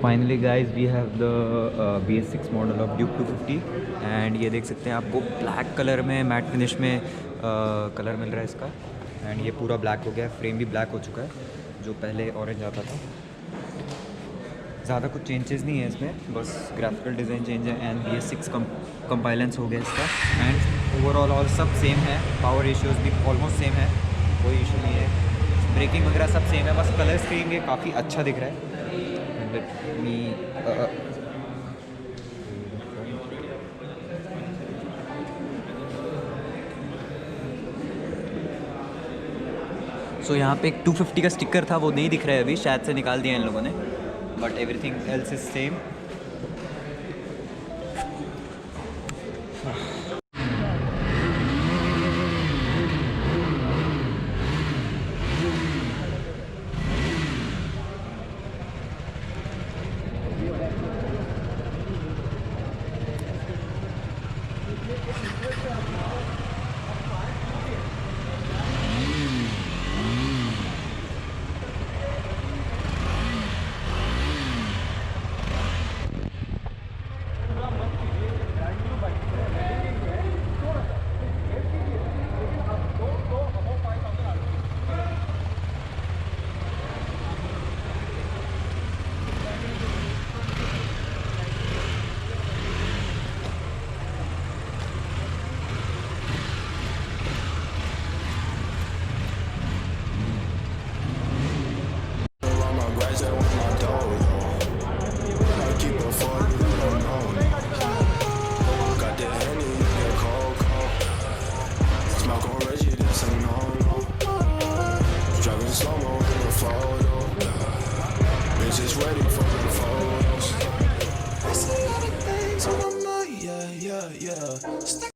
Finally guys we have the BS6 model of Duke 250 and ये देख सकते हैं आपको ब्लैक कलर में मैट फिनिश में कलर मिल रहा है इसका। एंड ये पूरा ब्लैक हो गया है, फ्रेम भी ब्लैक हो चुका है जो पहले ऑरेंज आता था। ज़्यादा कुछ चेंजेस नहीं है इसमें, बस ग्राफिकल डिज़ाइन चेंज है एंड BS6 कंपाइलेंस हो गया इसका। एंड ओवरऑल ऑल सब सेम है, पावर रेशियोज़ भी ऑलमोस्ट सेम है, कोई इशू नहीं है। ब्रेकिंग वगैरह सब सेम है, बस कलर स्कीम ये काफ़ी अच्छा दिख रहा है। सो यहाँ पे एक 250 का स्टिकर था, वो नहीं दिख रहा है अभी, शायद से निकाल दिया इन लोगों ने, but everything else is same. Just ready for the photos. I see all the things on my mind, yeah, yeah, yeah.